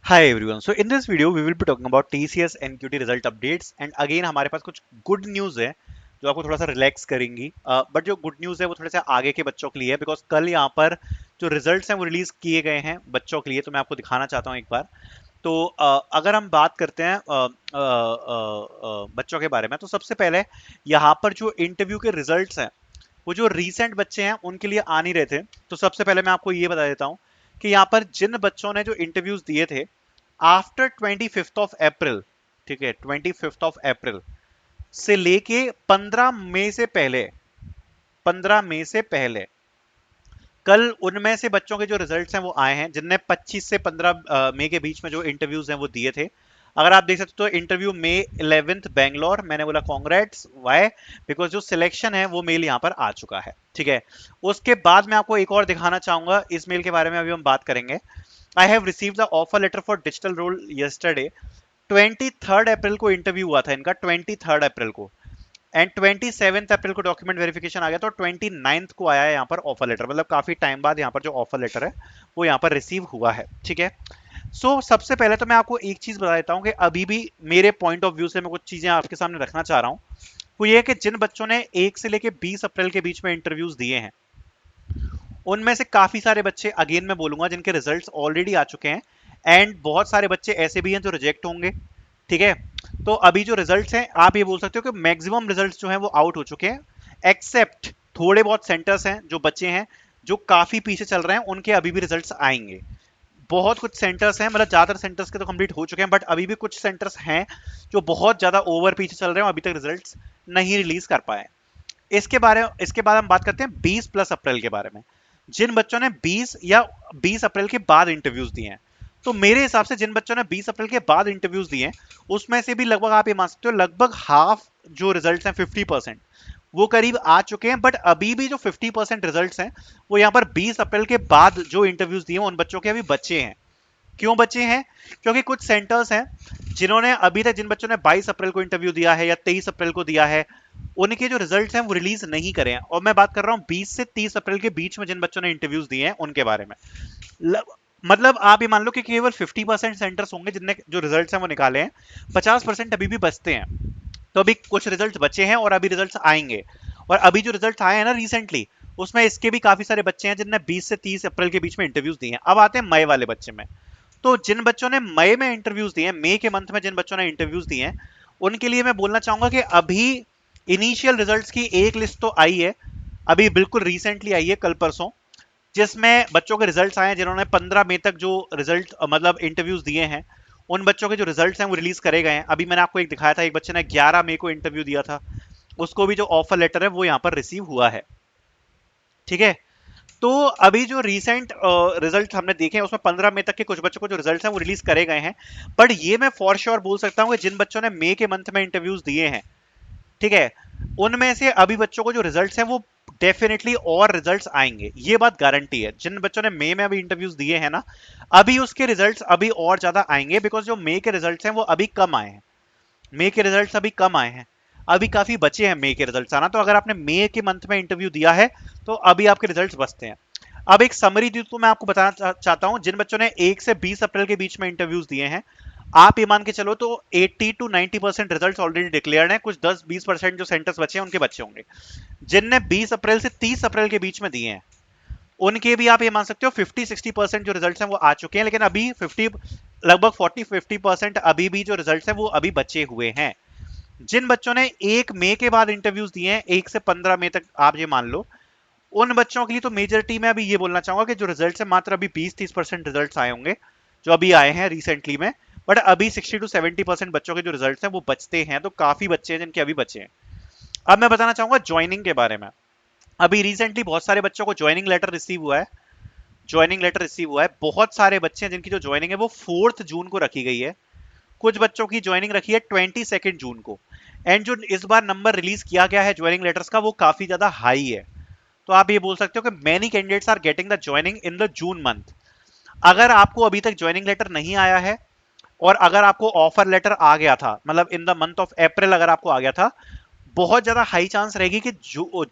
Hi everyone. So in this video we will be talking about TCS NQT result updates and again हमारे पास कुछ good news है जो आपको थोड़ा सा रिलैक्स करेंगी, बट जो गुड न्यूज़ है वो थोड़े से आगे के बच्चों के लिए है बिकॉज कल यहाँ पर जो रिजल्ट्स हैं वो रिलीज किए गए हैं बच्चों के लिए, तो मैं आपको दिखाना चाहता हूँ एक बार। तो अगर हम बात करते हैं बच्चों के बारे में, तो सबसे पहले यहाँ पर जो इंटरव्यू के रिजल्ट्स हैं वो जो रीसेंट बच्चे हैं उनके लिए आ नहीं रहे थे। तो सबसे पहले मैं आपको ये बता देता हूँ कि यहाँ पर जिन बच्चों ने जो इंटरव्यूज दिए थे आफ्टर 25 अप्रैल, ठीक है, 25 अप्रैल से लेके 15 मई से पहले, 15 मई से पहले कल उनमें से बच्चों के जो रिजल्ट्स हैं वो आए हैं जिनने 25 से 15 मई के बीच में जो इंटरव्यूज हैं वो दिए थे। अगर आप देख सकते हो, इंटरव्यू मई 11 बैंगलोर, मैंने बोला कॉन्ग्रेट्स, वाई बिकॉज जो सिलेक्शन है वो मेल यहाँ पर आ चुका है, ठीक है। उसके बाद मैं आपको एक और दिखाना चाहूंगा, इस मेल के बारे में अभी हम बात करेंगे। I have receive the offer letter for digital role yesterday. 23 April को इंटरव्यू हुआ था इनका, 23 अप्रैल को, एंड 27 अप्रैल को डॉक्यूमेंट वेरिफिकेशन आ गया, तो 29 को आया है यहाँ पर ऑफर लेटर। मतलब काफी टाइम बाद यहाँ पर जो ऑफर लेटर है वो यहाँ पर रिसीव हुआ है, ठीक है। सबसे पहले तो मैं आपको एक चीज बता देता हूँ कि अभी भी मेरे पॉइंट ऑफ व्यू से मैं कुछ चीजें आपके सामने रखना चाह रहा हूँ। वो ये है कि जिन बच्चों ने 1 से लेके 20 अप्रैल के बीच में इंटरव्यूज दिए हैं उनमें से काफी सारे बच्चे, अगेन मैं बोलूंगा, जिनके रिजल्ट्स ऑलरेडी आ चुके हैं, एंड बहुत सारे बच्चे ऐसे भी हैं जो रिजेक्ट होंगे, ठीक है। तो अभी जो रिजल्ट्स हैं आप ये बोल सकते हो कि मैक्सिमम रिजल्ट्स जो हैं वो आउट हो चुके हैं, एक्सेप्ट थोड़े बहुत सेंटर्स हैं जो बचे हैं जो काफी पीछे चल रहे हैं, उनके अभी भी रिजल्ट्स आएंगे। बहुत कुछ सेंटर्स हैं, मतलब ज्यादातर सेंटर्स के तो कंप्लीट हो चुके हैं, बट अभी भी कुछ सेंटर्स हैं जो बहुत ज्यादा ओवर पीछे चल रहे हैं, अभी तक रिजल्ट्स नहीं रिलीज कर पाए। इसके बाद हम बात करते हैं 20 प्लस अप्रैल के बारे में। जिन बच्चों ने 20 या 20 अप्रैल के बाद इंटरव्यूज दिए हैं, तो मेरे हिसाब से जिन बच्चों ने 20 अप्रैल के बाद इंटरव्यूज दिए हैं उसमें से भी लगभग, आप ये मान सकते हो, लगभग हाफ जो रिजल्ट्स हैं, 50% वो करीब आ चुके हैं। बट अभी भी जो 50% रिजल्ट्स हैं वो यहाँ पर 20 अप्रैल के बाद जो इंटरव्यूज दिए हैं उन बच्चों के अभी बचे हैं। क्यों बचे हैं? क्योंकि कुछ सेंटर्स हैं जिन्होंने अभी तक, जिन बच्चों ने 22 अप्रैल को इंटरव्यू दिया है या 23 अप्रैल को दिया है, उनके जो रिजल्ट्स हैं वो रिलीज नहीं करे हैं। और मैं बात कर रहा हूं 20 से 30 अप्रैल के बीच में जिन बच्चों ने इंटरव्यूज दिए हैं उनके बारे में। मतलब आप ये मान लो कि केवल 50% सेंटर्स होंगे जिनने जो रिजल्ट्स हैं वो निकाले हैं, 50% अभी भी बचते हैं। तो अभी कुछ रिजल्ट्स बचे हैं और अभी रिजल्ट्स आएंगे। और अभी जो रिजल्ट्स आए हैं ना रिसेंटली, उसमें इसके भी काफी सारे बच्चे हैं जिनने 20 से 30 अप्रैल के बीच में इंटरव्यूज दिए हैं। अब आते हैं मई वाले बच्चे में। तो जिन बच्चों ने मई में इंटरव्यूज दिए हैं, मई के मंथ में जिन बच्चों ने इंटरव्यूज दिए हैं, उनके लिए मैं बोलना चाहूंगा कि अभी इनिशियल रिजल्ट्स की एक लिस्ट तो आई है, अभी बिल्कुल रिसेंटली आई है, कल परसों, जिसमें बच्चों के रिजल्ट्स आए हैं जिन्होंने 15 मई तक जो रिजल्ट, मतलब इंटरव्यूज दिए हैं, उन बच्चों के जो रिजल्ट्स हैं वो रिलीज करे गए हैं। अभी मैंने आपको एक दिखाया था, एक बच्चे ने 11 मई को इंटरव्यू दिया था, उसको भी जो ऑफर लेटर है वो यहाँ पर रिसीव हुआ है, ठीक है। तो अभी जो रीसेंट रिजल्ट हमने देखे हैं उसमें 15 मई तक के कुछ बच्चों को जो रिजल्ट्स हैं वो रिलीज करे गए हैं। बट ये मैं फॉर श्योर बोल सकता हूँ कि जिन बच्चों ने मई के मंथ में इंटरव्यूज दिए हैं, ठीक है, उनमें से अभी बच्चों को जो रिजल्ट्स हैं वो डेफिनेटली और रिजल्ट्स आएंगे, ये बात गारंटी है। जिन बच्चों ने मई में अभी इंटरव्यूज दिए हैं ना, अभी उसके रिजल्ट्स अभी और ज्यादा आएंगे, बिकॉज जो मई के रिजल्ट्स हैं वो अभी कम आए हैं। मई के रिजल्ट्स अभी कम आए हैं, अभी काफी बचे हैं मई के रिजल्ट्स आना। तो अगर आपने मई के मंथ में इंटरव्यू दिया है तो अभी आपके रिजल्ट्स बचते हैं। अब एक समरी दी तो मैं आपको बताना चाहता हूं, जिन बच्चों ने 1 से 20 अप्रैल के बीच में इंटरव्यूज दिए हैं, आप ये मान के चलो तो 80 टू 90% रिजल्ट्स ऑलरेडी डिक्लेयर्ड हैं, कुछ 10-20% जो सेंटर्स बचे हैं उनके बच्चे होंगे। जिनने 20 अप्रैल से 30 अप्रैल के बीच में दिए हैं उनके भी आप ये मान सकते हो 50-60% जो रिजल्ट्स हैं वो आ चुके हैं, लेकिन अभी 50, लगभग 40-50% अभी भी जो रिजल्ट्स हैं वो अभी बचे हुए हैं। जिन बच्चों ने 1 मई के बाद इंटरव्यूज दिए हैं, 1 से 15 मई तक आप ये मान लो, उन बच्चों के लिए तो मेजॉरिटी में अभी ये बोलना चाहूंगा कि जो रिजल्ट्स है मात्र अभी 20-30% रिजल्ट्स आए होंगे जो अभी आए हैं रिसेंटली में। बट अभी 60-70% बच्चों के जो रिजल्ट्स हैं वो बचते हैं, तो काफी बच्चे हैं जिनके अभी बचे हैं। अब मैं बताना चाहूंगा ज्वाइनिंग के बारे में। अभी रिसेंटली बहुत सारे बच्चों को ज्वाइनिंग लेटर रिसीव हुआ है, ज्वाइनिंग लेटर रिसीव हुआ है। बहुत सारे बच्चे हैं जिनकी जो ज्वाइनिंग है वो 4 जून को रखी गई है, कुछ बच्चों की ज्वाइनिंग रखी है 22 जून को। एंड जो इस बार नंबर रिलीज किया गया है ज्वाइनिंग लेटर्स का वो काफी ज्यादा हाई है। तो आप ये बोल सकते हो कि many candidates are getting the joining in the June month. अगर आपको अभी तक ज्वाइनिंग लेटर नहीं आया है और अगर आपको ऑफर लेटर आ गया था, मतलब in the month of April अगर आपको आ गया था, बहुत ज्यादा हाई चांस रहेगी कि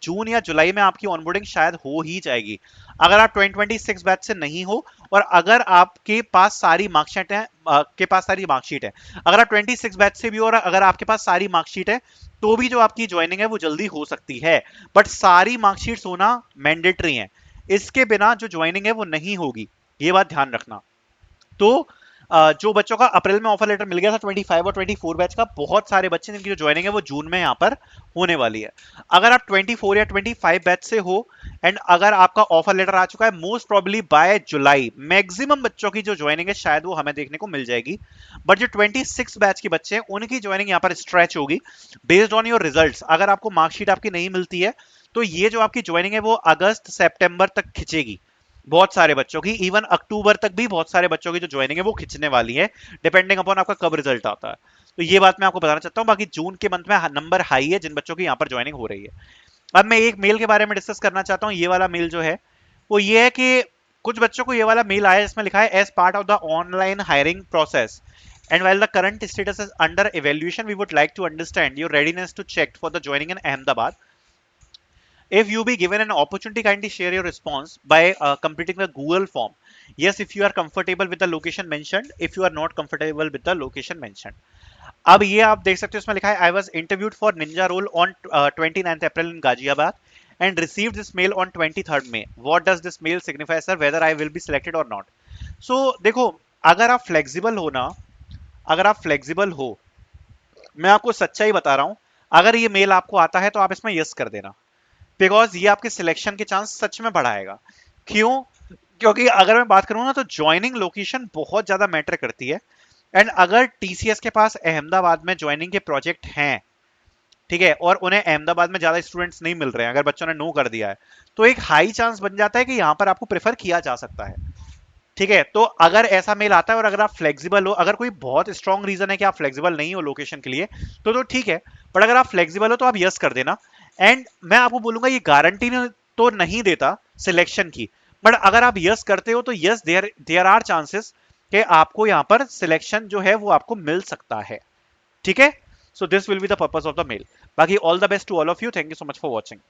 जून या जुलाई में आपकी ऑनबोर्डिंग शायद हो ही जाएगी, अगर आप 2026 बैच से नहीं हो और अगर आपके पास सारी मार्कशीट है, अगर आप 26 बैच से भी हो और अगर आपके पास सारी मार्कशीट है, तो भी जो आपकी ज्वाइनिंग है वो जल्दी हो सकती है। बट सारी मार्कशीट्स होना मैंडेटरी है, इसके बिना जो ज्वाइनिंग है वो नहीं होगी, ये बात ध्यान रखना। तो जो बच्चों का अप्रैल में ऑफर लेटर मिल गया था 25 और 24 बैच का, बहुत सारे बच्चे जिनकी जो ज्वाइनिंग है वो जून में यहाँ पर होने वाली है। अगर आप 24 या 25 बैच से हो एंड अगर आपका ऑफर लेटर आ चुका है, मोस्ट प्रोबेबली बाय जुलाई मैक्सिमम बच्चों की जो ज्वाइनिंग है शायद वो हमें देखने को मिल जाएगी। बट जो 26 बैच के बच्चे हैं उनकी ज्वाइनिंग यहाँ पर स्ट्रेच होगी बेस्ड ऑन योर रिजल्ट्स। अगर आपको मार्कशीट आपकी नहीं मिलती है तो ये जो आपकी ज्वाइनिंग है वो अगस्त सितंबर तक खिंचेगी, बहुत सारे बच्चों की, इवन अक्टूबर तक भी बहुत सारे बच्चों की जो ज्वाइनिंग है वो खिंचने वाली है, डिपेंडिंग अपॉन आपका कब रिजल्ट आता है। तो ये बात मैं आपको बताना चाहता हूँ। बाकी जून के मंथ में नंबर हाई है जिन बच्चों की यहाँ पर ज्वाइनिंग हो रही है। अब मैं एक मेल के बारे में डिस्कस करना चाहता हूँ। ये वाला मेल जो है वो ये है कि कुछ बच्चों को ये वाला मेल आया जिसमें लिखा है as part of the online hiring process and while the current status is under evaluation we would like to understand your readiness to check for the joining in Ahmedabad. If you be given an opportunity, kindly share your response by completing the Google form. Yes, if you are comfortable with the location mentioned. If you are not comfortable with the location mentioned. अब ये आप देख सकते हो इसमें लिखा है I was interviewed for ninja role on 29th April in Ghaziabad and receive this mail on 23rd May. What does this mail signify, sir? Whether I will be selected or not? So देखो, अगर आप flexible हो ना, अगर आप flexible हो, मैं आपको सच्चाई बता रहा हूं, अगर ये मेल आपको आता है तो आप इसमें यस कर देना, बिकॉज ये आपके सिलेक्शन के चांस सच में बढ़ाएगा। क्यों? क्योंकि अगर मैं बात करूं ना तो ज्वाइनिंग लोकेशन बहुत ज्यादा मैटर करती है। एंड अगर टीसीएस के पास अहमदाबाद में ज्वाइनिंग के प्रोजेक्ट हैं, ठीक है, और उन्हें अहमदाबाद में ज्यादा स्टूडेंट्स नहीं मिल रहे हैं, अगर बच्चों ने नो कर दिया है, तो एक हाई चांस बन जाता है कि यहां पर आपको प्रेफर किया जा सकता है। ठीक है, तो अगर ऐसा मेल आता है और अगर आप फ्लेक्सिबल हो, अगर कोई बहुत स्ट्रॉन्ग रीजन है कि आप फ्लेक्सिबल नहीं हो लोकेशन के लिए, तो ठीक है। बट अगर आप फ्लेक्सिबल हो तो आप यस कर देना। एंड मैं आपको बोलूंगा ये गारंटी तो नहीं देता सिलेक्शन की, बट अगर आप यस करते हो तो यस, देयर आर चांसेस कि आपको यहां पर सिलेक्शन जो है वो आपको मिल सकता है। ठीक है, so this will be the purpose of the mail. बाकी all the best to all of you, thank you so much for watching.